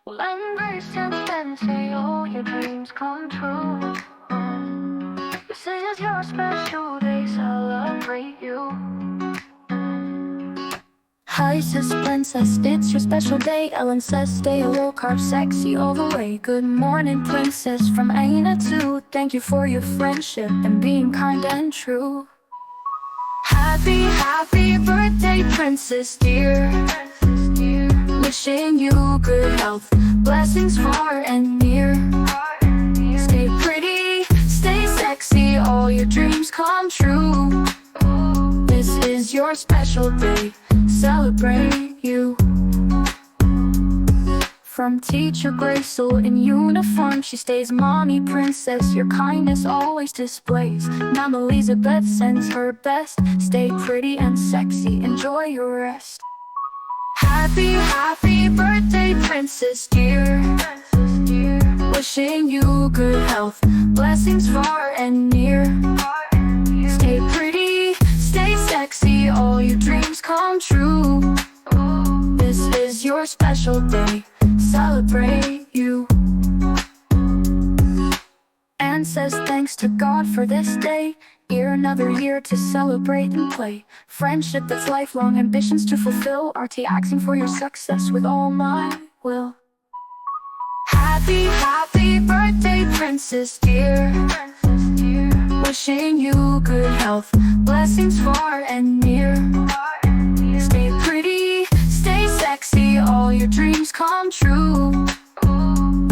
Embrace and say all your dreams come true. This is your special day, celebrate you. Hi sis princess, it's your special day. Ellen says stay low carb, sexy all the way. Good morning princess from Aina too. Thank you for your friendship and being kind and true. Happy birthday princess dear. Wishing you good health, blessings far and near. Stay pretty, stay sexy, all your dreams come true. This is your special day, celebrate you. From teacher Gracel in uniform, she stays mommy princess. Your kindness always displays. Mom Elizabeth sends her best. Stay pretty and sexy, enjoy your rest. Happy birthday princess dear. Wishing you good health, blessings far and near. Stay pretty, stay sexy, all your dreams come true. This is your special day, celebrate you. Anne says thanks to God for this day. Here another year to celebrate and play. Friendship that's lifelong, ambitions to fulfill. RT asking for your success with all my will. Happy birthday princess dear. Wishing you good health, blessings far and near. Stay pretty, stay sexy, all your dreams come true.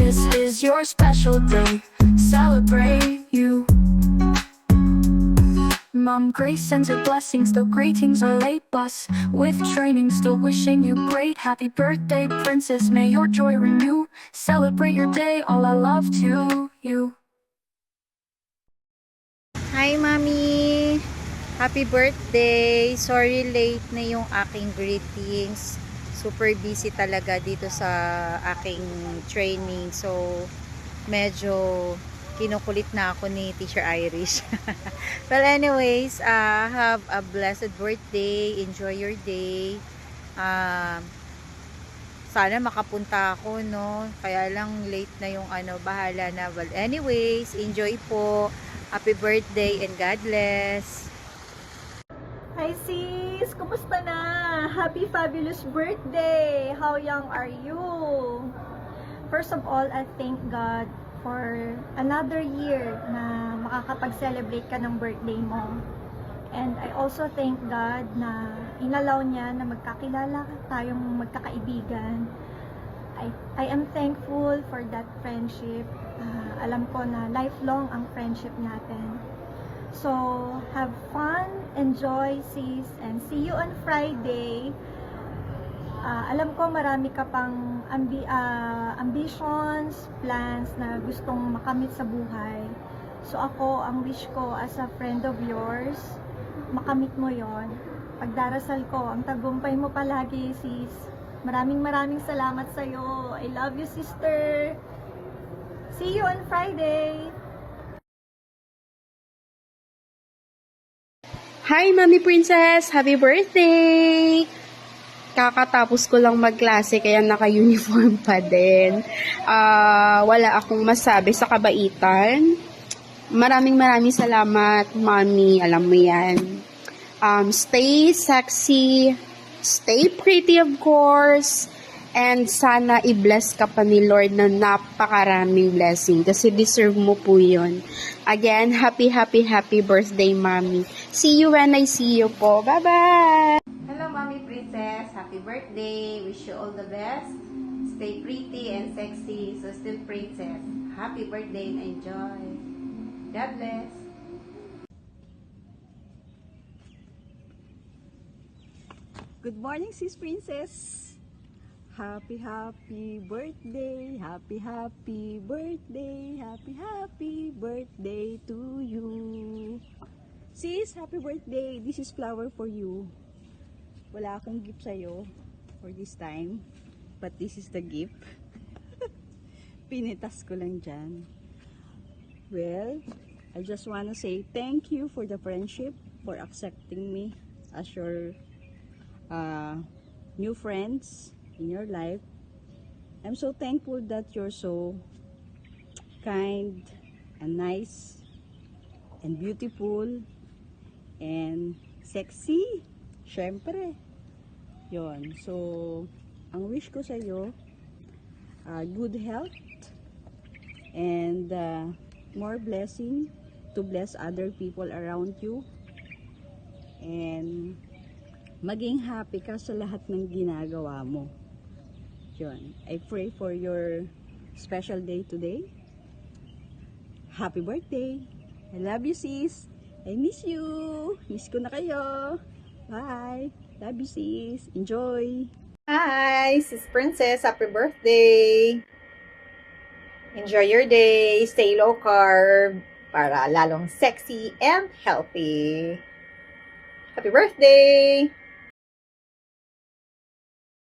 This is your special day, celebrate you. Mom Grace sends her blessings, though greetings are late. Bus with training, still wishing you great. Happy birthday princess, may your joy renew. Celebrate your day, all our love to you. Hi, Mami! Happy birthday! Sorry late na yung aking greetings. Super busy talaga dito sa aking training. So, medyo kinukulit na ako ni Teacher Irish. Well, anyways, have a blessed birthday. Enjoy your day. Sana makapunta ako, no? Kaya lang late na yung bahala na. Well, anyways, enjoy po. Happy birthday and God bless. Hi sis! Kumusta na? Happy fabulous birthday! How young are you? First of all, I thank God for another year na makakapag-celebrate ka ng birthday mo. And I also thank God na inalaw niya na magkakilala tayong magkakaibigan. I am thankful for that friendship. Alam ko na lifelong ang friendship natin. So, have fun, enjoy sis, and see you on Friday. Alam ko marami ka pang ambitions, plans na gustong makamit sa buhay. So ako, ang wish ko as a friend of yours, makamit mo yon. Pagdarasal ko, ang tagumpay mo palagi sis. Maraming salamat sa'yo. I love you sister. See you on Friday. Hi, Mami Princess! Happy birthday! Kakatapos ko lang magklase kaya naka-uniform pa din. Wala akong masabi sa kabaitan. Maraming salamat, Mami. Alam mo yan. Stay sexy. Stay pretty, of course. And sana i-bless ka pa ni Lord na napakaraming blessing. Kasi deserve mo po yun. Again, happy birthday, Mami. See you when I see you po. Bye-bye! Hello, Mommy Princess. Happy birthday. Wish you all the best. Stay pretty and sexy. So still princess. Happy birthday and enjoy. God bless. Good morning, sis princess. Happy birthday. Happy birthday. Happy birthday to you. Sis, happy birthday. This is flower for you. Wala akong gift sa'yo for this time. But this is the gift. Pinitas ko lang dyan. Well, I just want to say thank you for the friendship, for accepting me as your new friends in your life. I'm so thankful that you're so kind and nice and beautiful and sexy. Syempre. Yon. So, ang wish ko sa'yo, good health and more blessing to bless other people around you. And maging happy ka sa lahat ng ginagawa mo. Yun. I pray for your special day today. Happy birthday! I love you, sis! I miss you! Miss ko na kayo! Bye! Love you, sis! Enjoy! Hi, Sis Princess. Happy birthday! Enjoy your day. Stay low carb para lalong sexy and healthy. Happy birthday!